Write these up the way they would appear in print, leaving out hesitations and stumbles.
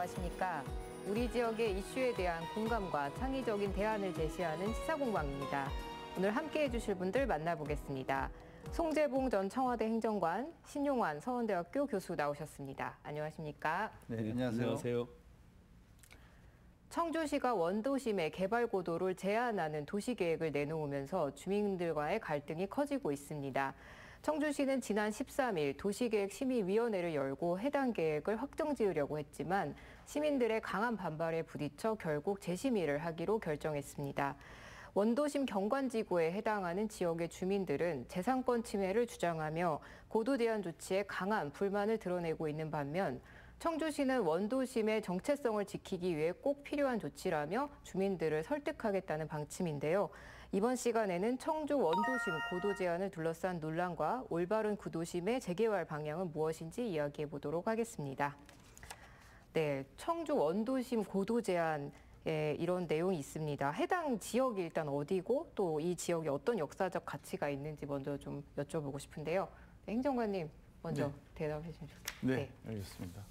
안녕하십니까. 우리 지역의 이슈에 대한 공감과 창의적인 대안을 제시하는 시사공방입니다. 오늘 함께해 주실 분들 만나보겠습니다. 송재봉 전 청와대 행정관, 신용환 서원대학교 교수 나오셨습니다. 안녕하십니까. 네, 안녕하세요. 청주시가 원도심의 개발 고도를 제한하는 도시계획을 내놓으면서 주민들과의 갈등이 커지고 있습니다. 청주시는 지난 13일 도시계획심의위원회를 열고 해당 계획을 확정지으려고 했지만 시민들의 강한 반발에 부딪혀 결국 재심의를 하기로 결정했습니다. 원도심 경관지구에 해당하는 지역의 주민들은 재산권 침해를 주장하며 고도 제한 조치에 강한 불만을 드러내고 있는 반면 청주시는 원도심의 정체성을 지키기 위해 꼭 필요한 조치라며 주민들을 설득하겠다는 방침인데요. 이번 시간에는 청주 원도심 고도 제한을 둘러싼 논란과 올바른 구도심의 재개발 방향은 무엇인지 이야기해 보도록 하겠습니다. 네, 청주 원도심 고도 제한 이런 내용이 있습니다. 해당 지역이 일단 어디고 또 이 지역에 어떤 역사적 가치가 있는지 먼저 좀 여쭤보고 싶은데요. 네, 행정관님 먼저 대답해 주시면 좋겠습니다. 네, 알겠습니다.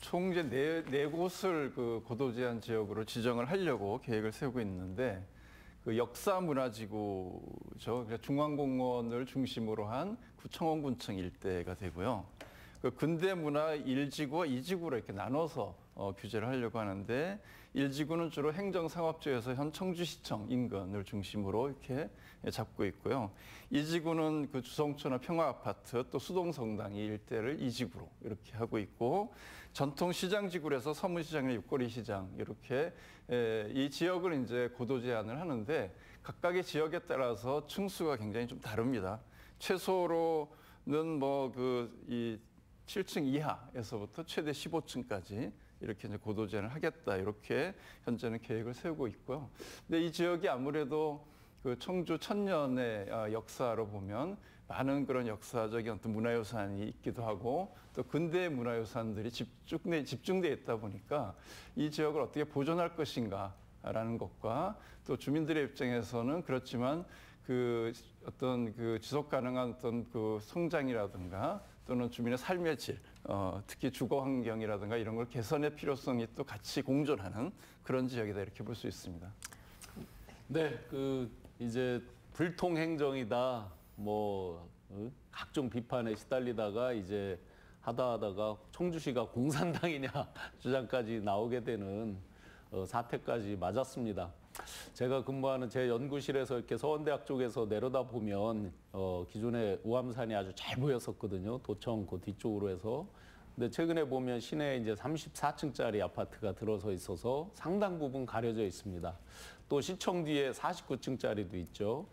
총 이제 네 곳을 고도 제한 지역으로 지정을 하려고 계획을 세우고 있는데 역사문화지구죠. 중앙공원을 중심으로 한 구청원군청 일대가 되고요. 근대문화 1지구와 2지구로 이렇게 나눠서 규제를 하려고 하는데 1지구는 주로 행정상업지에서 현 청주시청 인근을 중심으로 이렇게 잡고 있고요. 2지구는 주성초나 평화아파트 또 수동성당 이 일대를 2지구로 이렇게 하고 있고 전통시장지구에서 서문시장이나 육거리시장 이렇게 이 지역을 이제 고도 제한을 하는데 각각의 지역에 따라서 층수가 굉장히 좀 다릅니다. 최소로는 이 7층 이하에서부터 최대 15층까지 이렇게 이제 고도 제한을 하겠다 이렇게 현재는 계획을 세우고 있고요. 근데 이 지역이 아무래도 청주 천년의 역사로 보면 많은 그런 역사적인 어떤 문화유산이 있기도 하고 또 근대 문화유산들이 집중돼 있다 보니까 이 지역을 어떻게 보존할 것인가라는 것과 또 주민들의 입장에서는 그렇지만 어떤 지속 가능한 어떤 성장이라든가 또는 주민의 삶의 질, 특히 주거 환경이라든가 이런 걸 개선의 필요성이 또 같이 공존하는 그런 지역이다 이렇게 볼 수 있습니다. 네, 이제 불통행정이다, 각종 비판에 시달리다가 이제 하다가 청주시가 공산당이냐 주장까지 나오게 되는 사태까지 맞았습니다. 제가 근무하는 제 연구실에서 이렇게 서원대학 쪽에서 내려다 보면 기존에 우암산이 아주 잘 보였었거든요. 도청 그 뒤쪽으로 해서. 근데 최근에 보면 시내에 이제 34층짜리 아파트가 들어서 있어서 상당 부분 가려져 있습니다. 또 시청 뒤에 49층짜리도 있죠.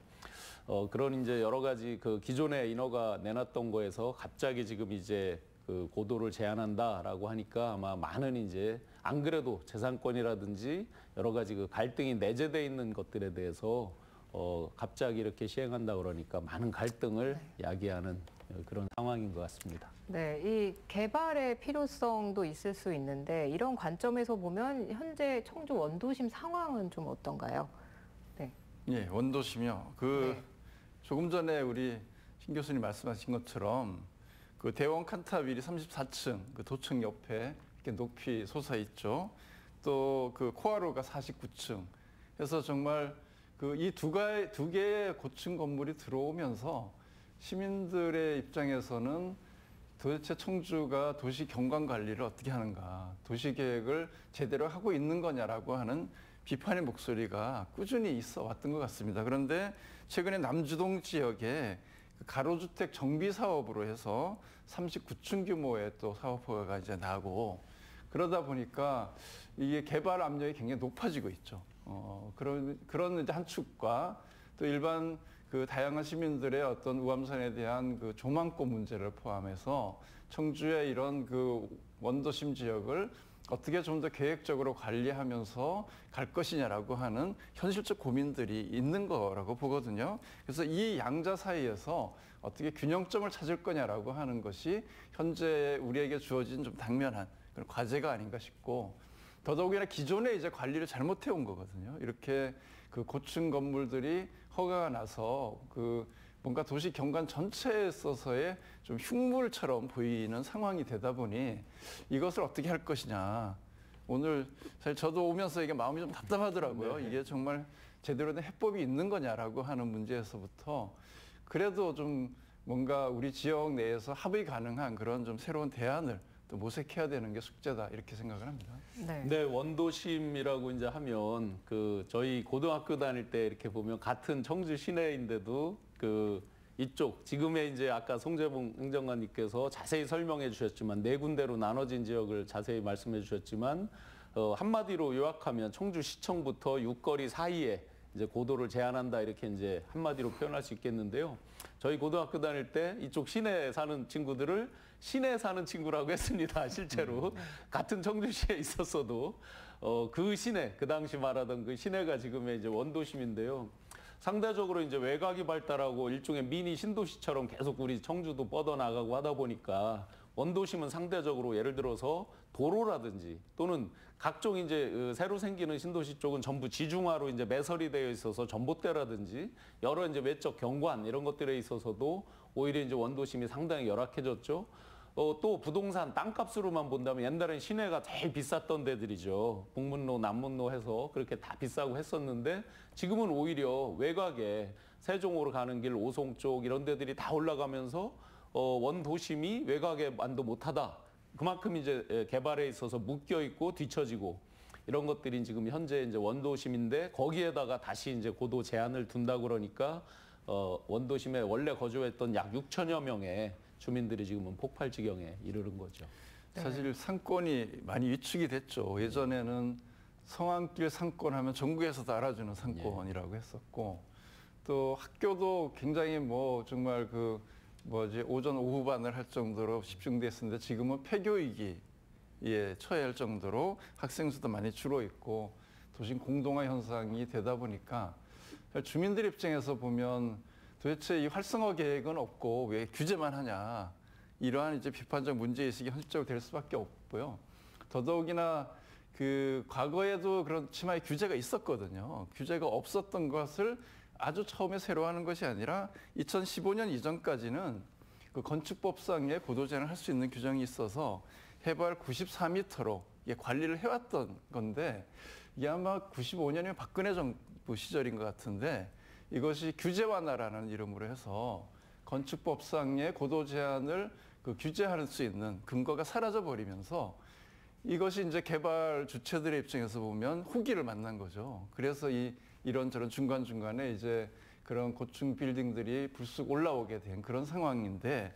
그런 이제 여러 가지 기존에 인허가 내놨던 거에서 갑자기 지금 이제 고도를 제한한다라고 하니까 아마 많은 이제 안 그래도 재산권이라든지 여러 가지 갈등이 내재돼 있는 것들에 대해서 갑자기 이렇게 시행한다 그러니까 많은 갈등을 야기하는 그런 상황인 것 같습니다. 네, 이 개발의 필요성도 있을 수 있는데 이런 관점에서 보면 현재 청주 원도심 상황은 좀 어떤가요? 네. 예, 원도심이요. 조금 전에 우리 신 교수님 말씀하신 것처럼 대원 칸타빌이 34층 도청 옆에 이렇게 높이 솟아 있죠. 또 코아루가 49층. 그래서 정말 이 두 개의 고층 건물이 들어오면서 시민들의 입장에서는 도대체 청주가 도시 경관 관리를 어떻게 하는가, 도시 계획을 제대로 하고 있는 거냐라고 하는 비판의 목소리가 꾸준히 있어 왔던 것 같습니다. 그런데 최근에 남주동 지역에 가로주택 정비 사업으로 해서 39층 규모의 또 사업 허가가 이제 나고 그러다 보니까 이게 개발 압력이 굉장히 높아지고 있죠. 그런 이제 한 축과 또 일반 다양한 시민들의 어떤 우암산에 대한 조망권 문제를 포함해서 청주의 이런 원도심 지역을 어떻게 좀 더 계획적으로 관리하면서 갈 것이냐라고 하는 현실적 고민들이 있는 거라고 보거든요. 그래서 이 양자 사이에서 어떻게 균형점을 찾을 거냐라고 하는 것이 현재 우리에게 주어진 좀 당면한 그런 과제가 아닌가 싶고 더더욱이나 기존에 이제 관리를 잘못해 온 거거든요. 이렇게 고층 건물들이 허가가 나서 뭔가 도시 경관 전체에 있어서의 좀 흉물처럼 보이는 상황이 되다 보니 이것을 어떻게 할 것이냐. 오늘 사실 저도 오면서 이게 마음이 좀 답답하더라고요. 이게 정말 제대로 된 해법이 있는 거냐라고 하는 문제에서부터 그래도 좀 뭔가 우리 지역 내에서 합의 가능한 그런 좀 새로운 대안을 또 모색해야 되는 게 숙제다 이렇게 생각을 합니다. 네, 원도심이라고 이제 하면 그 저희 고등학교 다닐 때 이렇게 보면 같은 청주 시내인데도 그 이쪽 지금의 이제 아까 송재봉 행정관님께서 자세히 설명해 주셨지만 네 군데로 나눠진 지역을 자세히 말씀해 주셨지만 한마디로 요약하면 청주시청부터 육거리 사이에 이제 고도를 제한한다 이렇게 이제 한마디로 표현할 수 있겠는데요. 저희 고등학교 다닐 때 이쪽 시내에 사는 친구들을 시내에 사는 친구라고 했습니다. 실제로 같은 청주시에 있었어도 그 시내 그 당시 말하던 그 시내가 지금의 이제 원도심인데요. 상대적으로 이제 외곽이 발달하고 일종의 미니 신도시처럼 계속 우리 청주도 뻗어나가고 하다 보니까 원도심은 상대적으로 예를 들어서 도로라든지 또는 각종 이제 새로 생기는 신도시 쪽은 전부 지중화로 이제 매설이 되어 있어서 전봇대라든지 여러 이제 외적 경관 이런 것들에 있어서도 오히려 이제 원도심이 상당히 열악해졌죠. 또 부동산 땅값으로만 본다면 옛날엔 시내가 제일 비쌌던 데들이죠. 북문로, 남문로 해서 그렇게 다 비싸고 했었는데 지금은 오히려 외곽에 세종으로 가는 길, 오송 쪽 이런 데들이 다 올라가면서 원도심이 외곽에 만도 못하다. 그만큼 이제 개발에 있어서 묶여 있고 뒤처지고 이런 것들이 지금 현재 이제 원도심인데 거기에다가 다시 이제 고도 제한을 둔다 그러니까 원도심에 원래 거주했던 약 6천여 명의 주민들이 지금은 폭발 지경에 이르는 거죠. 사실 상권이 많이 위축이 됐죠. 예전에는 성안길 상권 하면 전국에서도 알아주는 상권이라고 했었고 또 학교도 굉장히 뭐 정말 그 오전 오후반을 할 정도로 집중됐었는데 지금은 폐교위기에 처해할 정도로 학생 수도 많이 줄어 있고 도심 공동화 현상이 되다 보니까 주민들 입장에서 보면 도대체 이 활성화 계획은 없고 왜 규제만 하냐 이러한 이제 비판적 문제의식이 현실적으로 될 수밖에 없고요. 더더욱이나 그 과거에도 그런 치마의 규제가 있었거든요. 규제가 없었던 것을 아주 처음에 새로 하는 것이 아니라 2015년 이전까지는 그 건축법상의 고도 제한을 할 수 있는 규정이 있어서 해발 94m로 관리를 해왔던 건데 이게 아마 95년이면 박근혜 정부 시절인 것 같은데 이것이 규제 완화라는 이름으로 해서 건축법상의 고도 제한을 그 규제할 수 있는 근거가 사라져 버리면서 이것이 이제 개발 주체들의 입장에서 보면 호기를 만난 거죠. 그래서 이런저런 중간중간에 이제 그런 고층 빌딩들이 불쑥 올라오게 된 그런 상황인데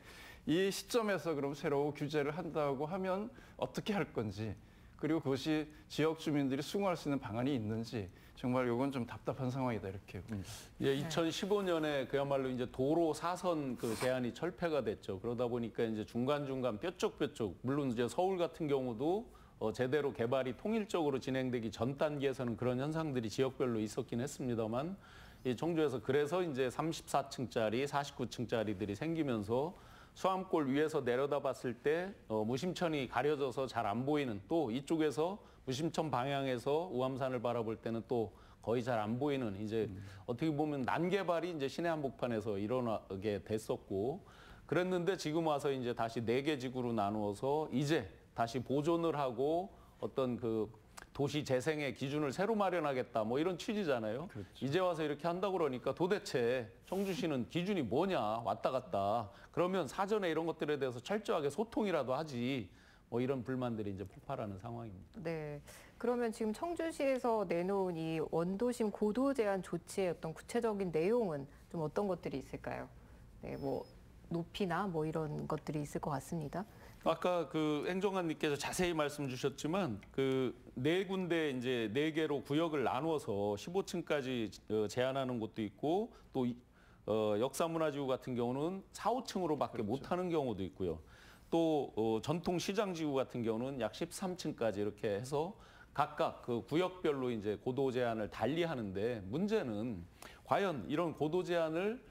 이 시점에서 그럼 새로 규제를 한다고 하면 어떻게 할 건지 그리고 그것이 지역 주민들이 수긍할 수 있는 방안이 있는지 정말 이건 좀 답답한 상황이다 이렇게 봅니다. 예, 2015년에 그야말로 이제 도로 사선 그 제한이 철폐가 됐죠. 그러다 보니까 이제 중간중간 뾰족뾰족 물론 이제 서울 같은 경우도 제대로 개발이 통일적으로 진행되기 전 단계에서는 그런 현상들이 지역별로 있었긴 했습니다만 이 청주에서 그래서 이제 34층짜리, 49층짜리들이 생기면서 수암골 위에서 내려다봤을 때 무심천이 가려져서 잘 안 보이는 또 이쪽에서 무심천 방향에서 우암산을 바라볼 때는 또 거의 잘 안 보이는 이제 어떻게 보면 난개발이 이제 시내 한복판에서 일어나게 됐었고 그랬는데 지금 와서 이제 다시 4개 지구로 나누어서 이제 다시 보존을 하고 어떤 그 도시 재생의 기준을 새로 마련하겠다 뭐 이런 취지잖아요. 그렇죠. 이제 와서 이렇게 한다고 그러니까 도대체 청주시는 기준이 뭐냐 왔다 갔다 그러면 사전에 이런 것들에 대해서 철저하게 소통이라도 하지 뭐 이런 불만들이 이제 폭발하는 상황입니다. 네. 그러면 지금 청주시에서 내놓은 이 원도심 고도 제한 조치의 어떤 구체적인 내용은 좀 어떤 것들이 있을까요? 네, 뭐 높이나 뭐 이런 것들이 있을 것 같습니다. 아까 그 행정관님께서 자세히 말씀 주셨지만 그 4군데 이제 4개로 구역을 나누어서 15층까지 제한하는 곳도 있고 또 역사문화지구 같은 경우는 4, 5층으로밖에 그렇죠. 못하는 경우도 있고요. 또 전통시장지구 같은 경우는 약 13층까지 이렇게 해서 각각 그 구역별로 이제 고도 제한을 달리 하는데 문제는 과연 이런 고도 제한을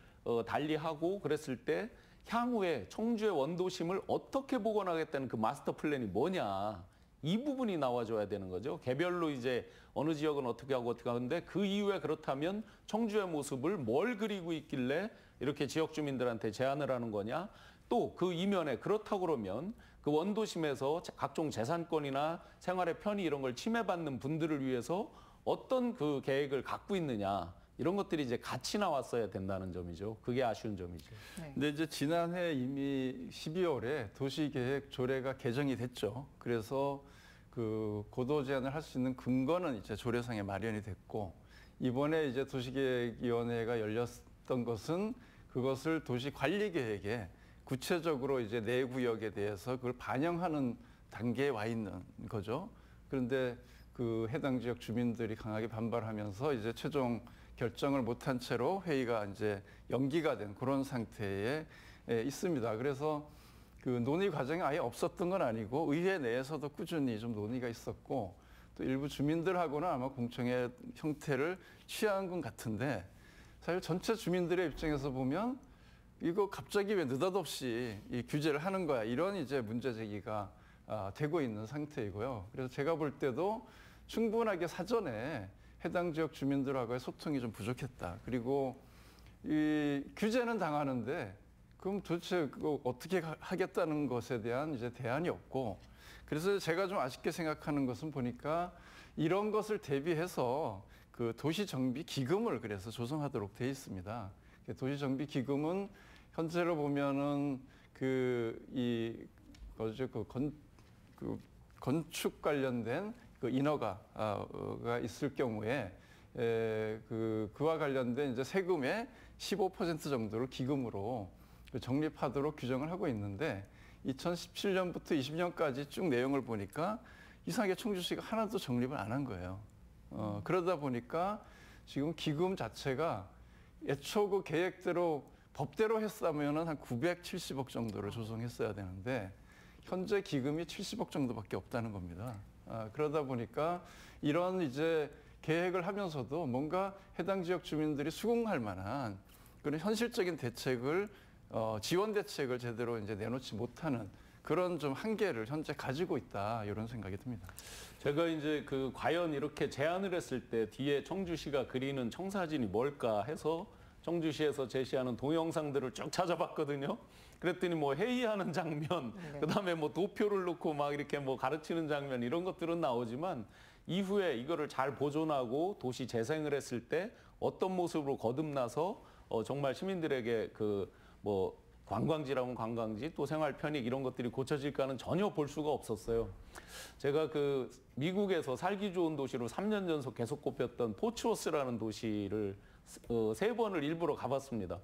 달리하고 그랬을 때 향후에 청주의 원도심을 어떻게 복원하겠다는 그 마스터 플랜이 뭐냐 이 부분이 나와줘야 되는 거죠. 개별로 이제 어느 지역은 어떻게 하고 어떻게 하는데 그 이후에 그렇다면 청주의 모습을 뭘 그리고 있길래 이렇게 지역 주민들한테 제안을 하는 거냐. 또 그 이면에 그렇다고 그러면 그 원도심에서 각종 재산권이나 생활의 편의 이런 걸 침해받는 분들을 위해서 어떤 그 계획을 갖고 있느냐. 이런 것들이 이제 같이 나왔어야 된다는 점이죠. 그게 아쉬운 점이죠. 네. 근데 이제 지난해 이미 12월에 도시계획 조례가 개정이 됐죠. 그래서 그 고도 제한을 할 수 있는 근거는 이제 조례상에 마련이 됐고, 이번에 이제 도시계획위원회가 열렸던 것은 그것을 도시관리계획에 구체적으로 이제 내 구역에 대해서 그걸 반영하는 단계에 와 있는 거죠. 그런데 그 해당 지역 주민들이 강하게 반발하면서 이제 최종 결정을 못한 채로 회의가 이제 연기가 된 그런 상태에 있습니다. 그래서 그 논의 과정이 아예 없었던 건 아니고 의회 내에서도 꾸준히 좀 논의가 있었고, 또 일부 주민들하고는 아마 공청회 형태를 취한 것 같은데, 사실 전체 주민들의 입장에서 보면 이거 갑자기 왜 느닷없이 이 규제를 하는 거야, 이런 이제 문제 제기가 되고 있는 상태이고요. 그래서 제가 볼 때도 충분하게 사전에 해당 지역 주민들하고의 소통이 좀 부족했다. 그리고 이 규제는 당하는데 그럼 도대체 그거 어떻게 하겠다는 것에 대한 이제 대안이 없고, 그래서 제가 좀 아쉽게 생각하는 것은 보니까 이런 것을 대비해서 그 도시정비기금을 그래서 조성하도록 돼 있습니다. 도시정비기금은 현재로 보면은 건축 관련된 그 인허가 가 있을 경우에 그와 관련된 이제 세금의 15% 정도를 기금으로 적립하도록 규정을 하고 있는데, 2017년부터 20년까지 쭉 내용을 보니까 이상하게 청주시가 하나도 적립을 안 한 거예요. 그러다 보니까 지금 기금 자체가 애초 그 계획대로 법대로 했으면은 한 970억 정도를 조성했어야 되는데 현재 기금이 70억 정도밖에 없다는 겁니다. 그러다 보니까 이런 이제 계획을 하면서도 뭔가 해당 지역 주민들이 수긍할 만한 그런 현실적인 대책을 지원 대책을 제대로 이제 내놓지 못하는 그런 좀 한계를 현재 가지고 있다, 이런 생각이 듭니다. 제가 이제 그 과연 이렇게 제안을 했을 때 뒤에 청주시가 그리는 청사진이 뭘까 해서 청주시에서 제시하는 동영상들을 쭉 찾아봤거든요. 그랬더니 뭐 회의하는 장면, 네. 그다음에 뭐 도표를 놓고 막 이렇게 뭐 가르치는 장면 이런 것들은 나오지만 이후에 이거를 잘 보존하고 도시 재생을 했을 때 어떤 모습으로 거듭나서 정말 시민들에게 그 뭐 관광지라면 관광지 또 생활 편익 이런 것들이 고쳐질까는 전혀 볼 수가 없었어요. 제가 그 미국에서 살기 좋은 도시로 3년 연속 계속 꼽혔던 포츠워스라는 도시를 3번을 일부러 가봤습니다.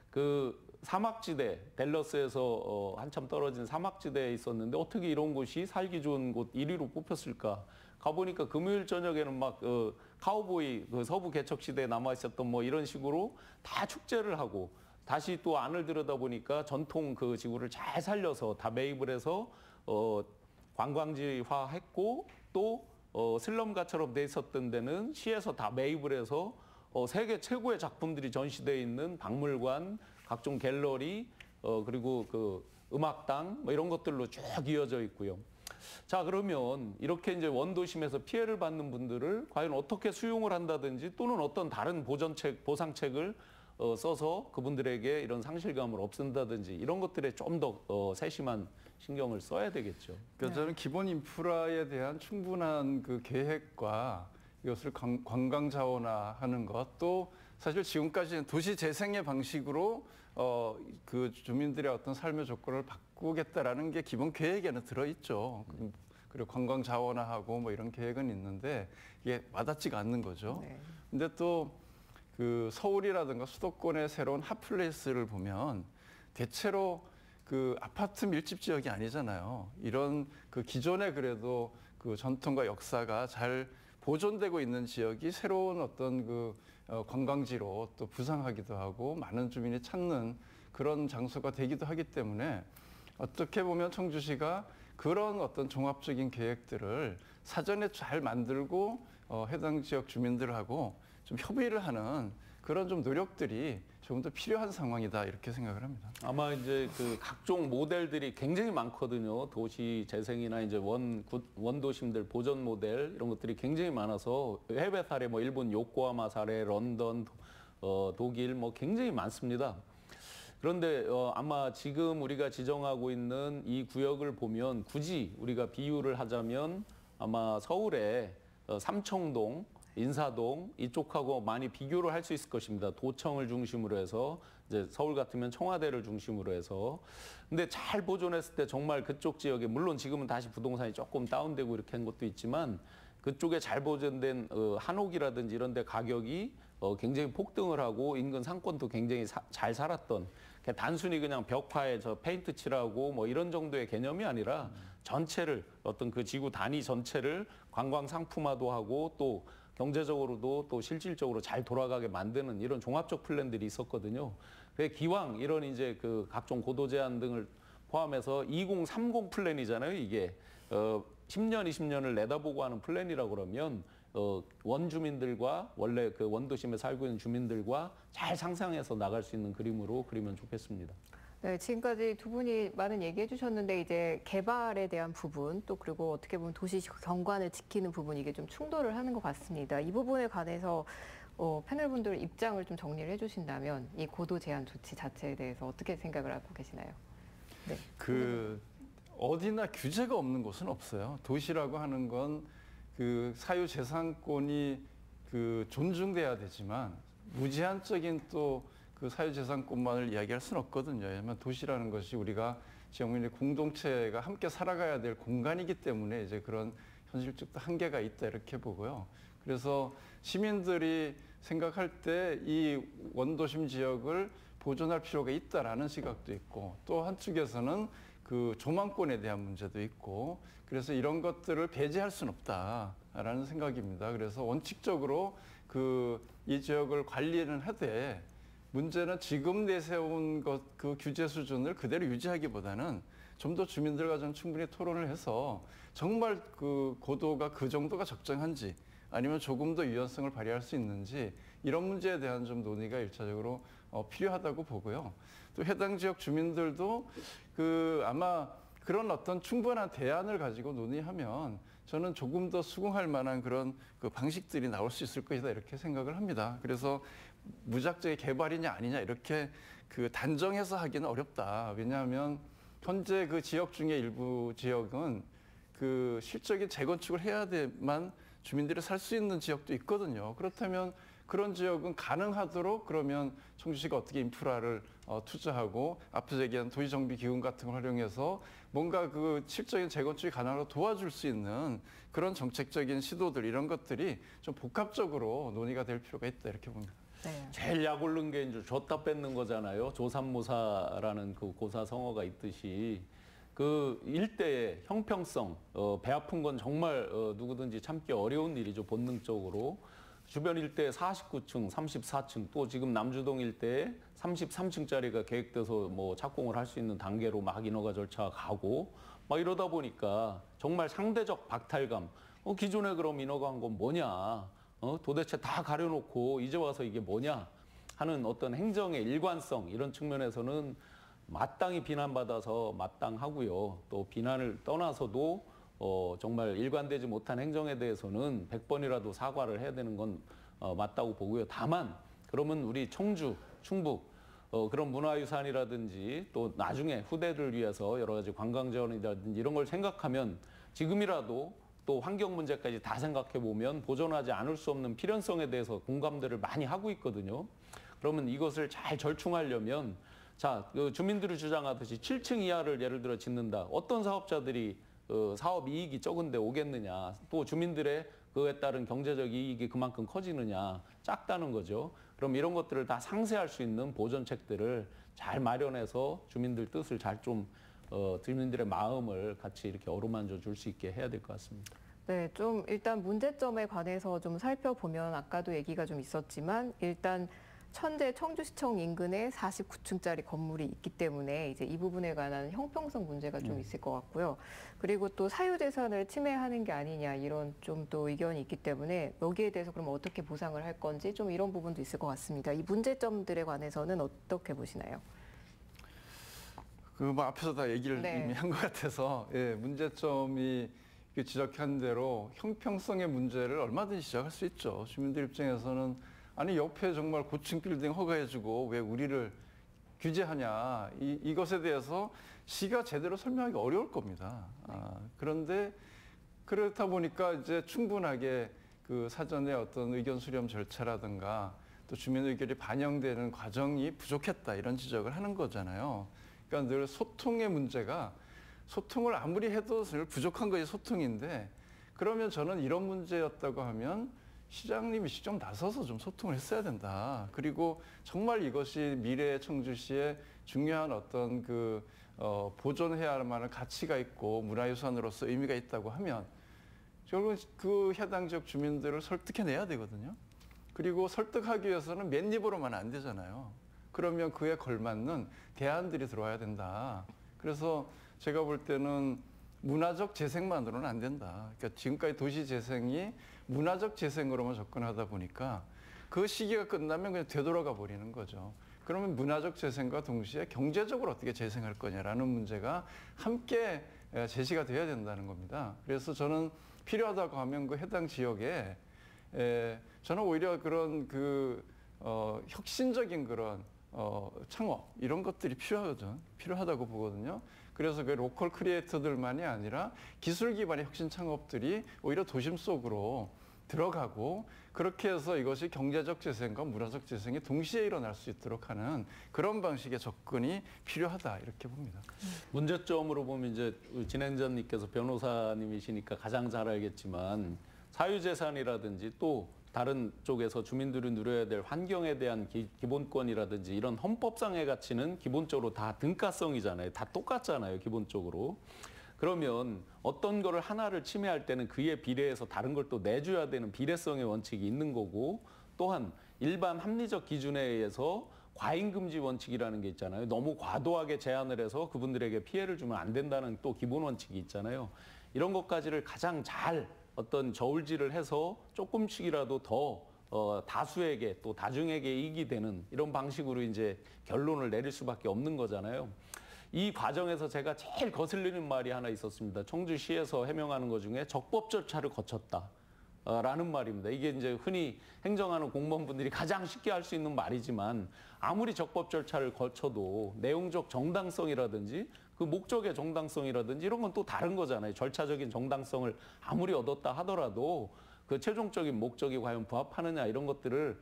그 사막지대, 댈러스에서 한참 떨어진 사막지대에 있었는데 어떻게 이런 곳이 살기 좋은 곳 1위로 뽑혔을까? 가보니까 금요일 저녁에는 막 카우보이 그 서부 개척 시대에 남아 있었던 뭐 이런 식으로 다 축제를 하고, 다시 또 안을 들여다보니까 전통 그 지구를 잘 살려서 다 매입을 해서 관광지화했고, 또 슬럼가처럼 돼 있었던 데는 시에서 다 매입을 해서 세계 최고의 작품들이 전시되어 있는 박물관, 각종 갤러리, 그리고 그 음악당 뭐 이런 것들로 쭉 이어져 있고요. 자, 그러면 이렇게 이제 원도심에서 피해를 받는 분들을 과연 어떻게 수용을 한다든지 또는 어떤 다른 보상책을 써서 그분들에게 이런 상실감을 없앤다든지 이런 것들에 좀 더 세심한 신경을 써야 되겠죠. 그래서 저는 기본 인프라에 대한 충분한 그 계획과 이것을 관광 자원화하는 것, 또 사실 지금까지는 도시 재생의 방식으로 그 주민들의 어떤 삶의 조건을 바꾸겠다라는 게 기본 계획에는 들어있죠. 그리고 관광 자원화하고 뭐 이런 계획은 있는데 이게 와닿지가 않는 거죠. 네. 근데 또 그 서울이라든가 수도권의 새로운 핫플레이스를 보면 대체로 그 아파트 밀집 지역이 아니잖아요. 이런 그 기존에 그래도 그 전통과 역사가 잘 보존되고 있는 지역이 새로운 어떤 그 관광지로 또 부상하기도 하고 많은 주민이 찾는 그런 장소가 되기도 하기 때문에 어떻게 보면 청주시가 그런 어떤 종합적인 계획들을 사전에 잘 만들고 해당 지역 주민들하고 좀 협의를 하는 그런 좀 노력들이 조금 더 필요한 상황이다 이렇게 생각을 합니다. 아마 이제 그 각종 모델들이 굉장히 많거든요. 도시 재생이나 이제 원도심들 보전 모델 이런 것들이 굉장히 많아서 해외 사례 뭐 일본 요코하마 사례, 런던, 독일 뭐 굉장히 많습니다. 그런데 아마 지금 우리가 지정하고 있는 이 구역을 보면 굳이 우리가 비유를 하자면 아마 서울의 삼청동, 인사동 이쪽하고 많이 비교를 할 수 있을 것입니다. 도청을 중심으로 해서 이제 서울 같으면 청와대를 중심으로 해서 근데 잘 보존했을 때 정말 그쪽 지역에 물론 지금은 다시 부동산이 조금 다운되고 이렇게 한 것도 있지만 그쪽에 잘 보존된 한옥이라든지 이런 데 가격이 굉장히 폭등을 하고 인근 상권도 굉장히 잘 살았던 단순히 그냥 벽화에 저 페인트 칠하고 뭐 이런 정도의 개념이 아니라 전체를 어떤 그 지구 단위 전체를 관광 상품화도 하고 또 경제적으로도 또 실질적으로 잘 돌아가게 만드는 이런 종합적 플랜들이 있었거든요. 그래서 기왕 이런 이제 그 각종 고도 제한 등을 포함해서 2030 플랜이잖아요. 이게 10년, 20년을 내다보고 하는 플랜이라고 그러면 원주민들과 원래 그 원도심에 살고 있는 주민들과 잘 상상해서 나갈 수 있는 그림으로 그리면 좋겠습니다. 네, 지금까지 두 분이 많은 얘기해 주셨는데 이제 개발에 대한 부분 또 그리고 어떻게 보면 도시 경관을 지키는 부분 이게 좀 충돌을 하는 것 같습니다. 이 부분에 관해서 패널분들 입장을 좀 정리를 해주신다면 이 고도 제한 조치 자체에 대해서 어떻게 생각을 하고 계시나요? 네. 어디나 규제가 없는 곳은 없어요. 도시라고 하는 건 그 사유재산권이 그 존중돼야 되지만 무제한적인 또 그 사유재산권만을 이야기할 수는 없거든요. 왜냐하면 도시라는 것이 우리가 지역민의 공동체가 함께 살아가야 될 공간이기 때문에 이제 그런 현실적 한계가 있다 이렇게 보고요. 그래서 시민들이 생각할 때 이 원도심 지역을 보존할 필요가 있다라는 시각도 있고 또 한쪽에서는 그 조망권에 대한 문제도 있고 그래서 이런 것들을 배제할 수는 없다라는 생각입니다. 그래서 원칙적으로 이 지역을 관리는 하되 문제는 지금 내세운 그 규제 수준을 그대로 유지하기보다는 좀 더 주민들과 좀 충분히 토론을 해서 정말 그 고도가 그 정도가 적정한지 아니면 조금 더 유연성을 발휘할 수 있는지 이런 문제에 대한 좀 논의가 일차적으로 필요하다고 보고요. 또 해당 지역 주민들도 아마 그런 어떤 충분한 대안을 가지고 논의하면 저는 조금 더 수긍할 만한 그런 그 방식들이 나올 수 있을 것이다 이렇게 생각을 합니다. 그래서 무작정의 개발이냐 아니냐 이렇게 그 단정해서 하기는 어렵다. 왜냐하면 현재 그 지역 중에 일부 지역은 그 실적인 재건축을 해야 돼만 주민들이 살 수 있는 지역도 있거든요. 그렇다면 그런 지역은 가능하도록 그러면 청주시가 어떻게 인프라를 투자하고 앞서 얘기한 도시정비기금 같은 걸 활용해서 뭔가 그 실적인 재건축이 가능하도록 도와줄 수 있는 그런 정책적인 시도들 이런 것들이 좀 복합적으로 논의가 될 필요가 있다 이렇게 봅니다. 네. 제일 약 오른 게 이제 줬다 뺏는 거잖아요. 조삼모사라는 그 고사성어가 있듯이 그 일대의 형평성, 배 아픈 건 정말 누구든지 참기 어려운 일이죠. 본능적으로. 주변 일대 49층, 34층, 또 지금 남주동 일대에 33층짜리가 계획돼서 뭐 착공을 할 수 있는 단계로 막 인허가 절차가 가고 막 이러다 보니까 정말 상대적 박탈감. 기존에 그럼 인허가한 건 뭐냐? 도대체 다 가려놓고 이제 와서 이게 뭐냐? 하는 어떤 행정의 일관성 이런 측면에서는 마땅히 비난받아서 마땅하고요. 또 비난을 떠나서도 정말 일관되지 못한 행정에 대해서는 100번이라도 사과를 해야 되는 건 맞다고 보고요. 다만 그러면 우리 청주, 충북 그런 문화유산이라든지 또 나중에 후대를 위해서 여러 가지 관광지원이라든지 이런 걸 생각하면 지금이라도 또 환경 문제까지 다 생각해 보면 보존하지 않을 수 없는 필연성에 대해서 공감들을 많이 하고 있거든요. 그러면 이것을 잘 절충하려면 자, 주민들이 주장하듯이 7층 이하를 예를 들어 짓는다. 어떤 사업자들이 사업 이익이 적은데 오겠느냐. 또 주민들의 그에 따른 경제적 이익이 그만큼 커지느냐. 작다는 거죠. 그럼 이런 것들을 다 상쇄할 수 있는 보존책들을 잘 마련해서 주민들 뜻을 잘 좀 주민들의 마음을 같이 이렇게 어루만져 줄 수 있게 해야 될 것 같습니다. 네, 좀 일단 문제점에 관해서 좀 살펴보면 아까도 얘기가 좀 있었지만 일단 현재 청주시청 인근에 49층짜리 건물이 있기 때문에 이제 이 부분에 관한 형평성 문제가 좀 있을 것 같고요. 그리고 또 사유재산을 침해하는 게 아니냐 이런 좀 또 의견이 있기 때문에 여기에 대해서 그럼 어떻게 보상을 할 건지 좀 이런 부분도 있을 것 같습니다. 이 문제점들에 관해서는 어떻게 보시나요? 그 뭐 앞에서 다 얘기를 네. 이미 한 것 같아서 예, 문제점이 지적한 대로 형평성의 문제를 얼마든지 지적할 수 있죠. 주민들 입장에서는 아니 옆에 정말 고층 빌딩 허가해주고 왜 우리를 규제하냐 이것에 대해서 시가 제대로 설명하기 어려울 겁니다. 그런데 그렇다 보니까 이제 충분하게 그 사전에 어떤 의견 수렴 절차라든가 또 주민 의견이 반영되는 과정이 부족했다 이런 지적을 하는 거잖아요. 그러니까 늘 소통의 문제가 소통을 아무리 해도 늘 부족한 것이 소통인데 그러면 저는 이런 문제였다고 하면 시장님이 직접 나서서 좀 소통을 했어야 된다. 그리고 정말 이것이 미래의 청주시의 중요한 어떤 보존해야 할 만한 가치가 있고 문화유산으로서 의미가 있다고 하면 결국 그 해당 지역 주민들을 설득해내야 되거든요. 그리고 설득하기 위해서는 맨입으로만 안 되잖아요. 그러면 그에 걸맞는 대안들이 들어와야 된다. 그래서 제가 볼 때는 문화적 재생만으로는 안 된다. 그러니까 지금까지 도시 재생이 문화적 재생으로만 접근하다 보니까 그 시기가 끝나면 그냥 되돌아가 버리는 거죠. 그러면 문화적 재생과 동시에 경제적으로 어떻게 재생할 거냐라는 문제가 함께 제시가 돼야 된다는 겁니다. 그래서 저는 필요하다고 하면 그 해당 지역에 저는 오히려 그런 혁신적인 그런 창업 이런 것들이 필요하다고 보거든요. 그래서 그 로컬 크리에이터들만이 아니라 기술 기반의 혁신 창업들이 오히려 도심 속으로 들어가고 그렇게 해서 이것이 경제적 재생과 문화적 재생이 동시에 일어날 수 있도록 하는 그런 방식의 접근이 필요하다 이렇게 봅니다. 문제점으로 보면 이제 진행자님께서 변호사님이시니까 가장 잘 알겠지만 사유재산이라든지 또 다른 쪽에서 주민들이 누려야 될 환경에 대한 기본권이라든지 이런 헌법상의 가치는 기본적으로 다 등가성이잖아요. 다 똑같잖아요, 기본적으로. 그러면 어떤 거를 하나를 침해할 때는 그에 비례해서 다른 걸 또 내줘야 되는 비례성의 원칙이 있는 거고 또한 일반 합리적 기준에 의해서 과잉금지 원칙이라는 게 있잖아요. 너무 과도하게 제한을 해서 그분들에게 피해를 주면 안 된다는 또 기본 원칙이 있잖아요. 이런 것까지를 가장 잘 어떤 저울질을 해서 조금씩이라도 더 다수에게 또 다중에게 이익이 되는 이런 방식으로 이제 결론을 내릴 수밖에 없는 거잖아요. 이 과정에서 제가 제일 거슬리는 말이 하나 있었습니다. 청주시에서 해명하는 것 중에 적법 절차를 거쳤다. 라는 말입니다. 이게 이제 흔히 행정하는 공무원분들이 가장 쉽게 할 수 있는 말이지만 아무리 적법 절차를 거쳐도 내용적 정당성이라든지 그 목적의 정당성이라든지 이런 건 또 다른 거잖아요. 절차적인 정당성을 아무리 얻었다 하더라도 그 최종적인 목적이 과연 부합하느냐 이런 것들을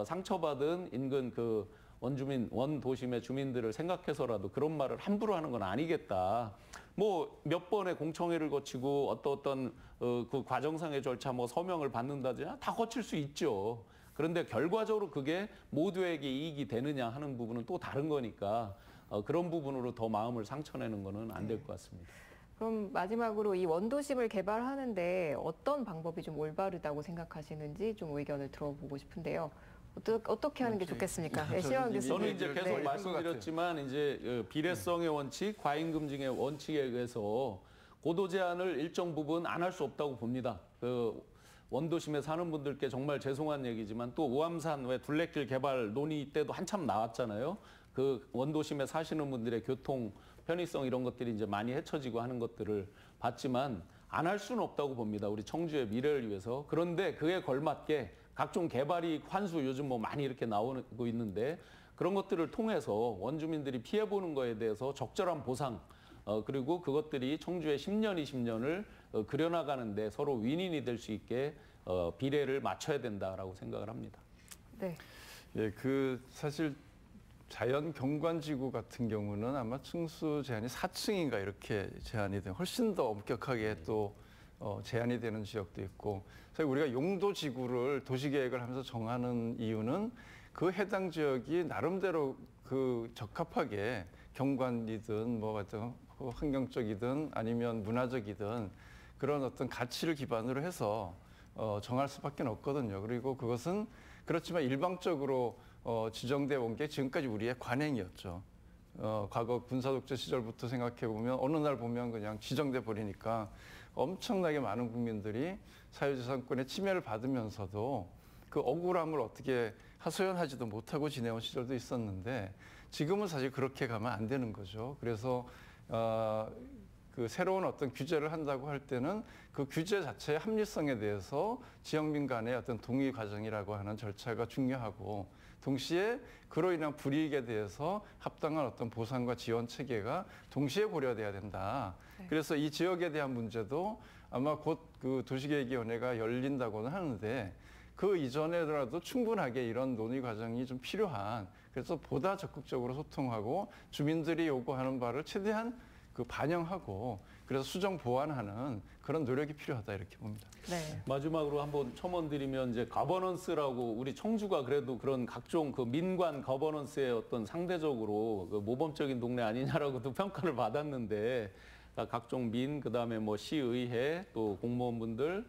상처받은 인근 그 원도심의 주민들을 생각해서라도 그런 말을 함부로 하는 건 아니겠다. 뭐 몇 번의 공청회를 거치고 어떤 그 과정상의 절차 뭐 서명을 받는다든지 다 거칠 수 있죠. 그런데 결과적으로 그게 모두에게 이익이 되느냐 하는 부분은 또 다른 거니까 그런 부분으로 더 마음을 상처내는 거는 안 될 것 같습니다. 그럼 마지막으로 이 원도심을 개발하는데 어떤 방법이 좀 올바르다고 생각하시는지 좀 의견을 들어보고 싶은데요. 어떻게 하는 게 좋겠습니까? 네, 신영 교수님. 저는 이제 계속 네. 말씀드렸지만 이제 비례성의 원칙, 과잉금징의 원칙에 의해서 고도 제한을 일정 부분 안 할 수 없다고 봅니다. 그 원도심에 사는 분들께 정말 죄송한 얘기지만 또 오암산 왜 둘레길 개발 논의 때도 한참 나왔잖아요. 그 원도심에 사시는 분들의 교통 편의성 이런 것들이 이제 많이 헤쳐지고 하는 것들을 봤지만 안 할 수는 없다고 봅니다. 우리 청주의 미래를 위해서. 그런데 그에 걸맞게 각종 개발이 환수 요즘 뭐 많이 이렇게 나오고 있는데 그런 것들을 통해서 원주민들이 피해보는 거에 대해서 적절한 보상 그리고 그것들이 청주의 10년, 20년을 그려나가는데 서로 윈윈이 될 수 있게 비례를 맞춰야 된다라고 생각을 합니다. 네. 예, 사실 자연 경관지구 같은 경우는 아마 층수 제한이 4층인가 이렇게 제한이 된 훨씬 더 엄격하게 또 제한이 되는 지역도 있고 사실 우리가 용도 지구를 도시계획을 하면서 정하는 이유는 그 해당 지역이 나름대로 그 적합하게 경관이든 뭐 같은 환경적이든 아니면 문화적이든 그런 어떤 가치를 기반으로 해서 정할 수밖에 없거든요. 그리고 그것은 그렇지만 일방적으로 지정돼 온 게 지금까지 우리의 관행이었죠. 과거 군사독재 시절부터 생각해 보면 어느 날 보면 그냥 지정돼 버리니까 엄청나게 많은 국민들이 사유재산권의 침해를 받으면서도 그 억울함을 어떻게 하소연하지도 못하고 지내온 시절도 있었는데 지금은 사실 그렇게 가면 안 되는 거죠. 그래서 그 새로운 어떤 규제를 한다고 할 때는 그 규제 자체의 합리성에 대해서 지역민 간의 어떤 동의 과정이라고 하는 절차가 중요하고 동시에 그로 인한 불이익에 대해서 합당한 어떤 보상과 지원 체계가 동시에 고려돼야 된다. 네. 그래서 이 지역에 대한 문제도 아마 곧 그 도시계획위원회가 열린다고는 하는데 그 이전에라도 충분하게 이런 논의 과정이 좀 필요한 그래서 보다 적극적으로 소통하고 주민들이 요구하는 바를 최대한 그 반영하고 그래서 수정 보완하는 그런 노력이 필요하다 이렇게 봅니다. 네. 마지막으로 한번 첨언드리면 이제 거버넌스라고 우리 청주가 그래도 그런 각종 그 민관 거버넌스의 어떤 상대적으로 그 모범적인 동네 아니냐라고도 평가를 받았는데 각종 민 그다음에 뭐 시의회 또 공무원분들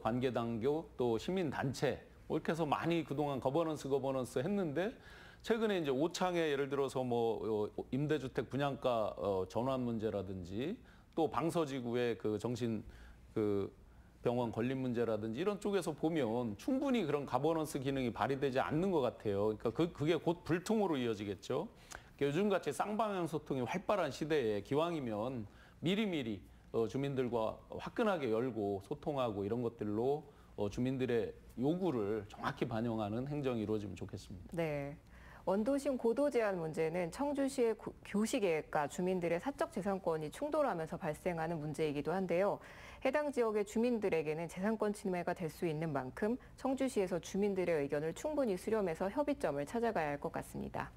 관계당국 또 시민단체 뭐 이렇게 해서 많이 그동안 거버넌스 했는데 최근에 이제 오창에 예를 들어서 뭐 임대주택 분양가 전환 문제라든지 또 방서지구의 그 정신 그 병원 건립 문제라든지 이런 쪽에서 보면 충분히 그런 거버넌스 기능이 발휘되지 않는 것 같아요. 그러니까 그게 곧 불통으로 이어지겠죠. 그러니까 요즘같이 쌍방향 소통이 활발한 시대에 기왕이면 미리미리 주민들과 화끈하게 열고 소통하고 이런 것들로 주민들의 요구를 정확히 반영하는 행정이 이루어지면 좋겠습니다. 네. 원도심 고도 제한 문제는 청주시의 교시계획과 주민들의 사적 재산권이 충돌하면서 발생하는 문제이기도 한데요. 해당 지역의 주민들에게는 재산권 침해가 될 수 있는 만큼 청주시에서 주민들의 의견을 충분히 수렴해서 협의점을 찾아가야 할 것 같습니다.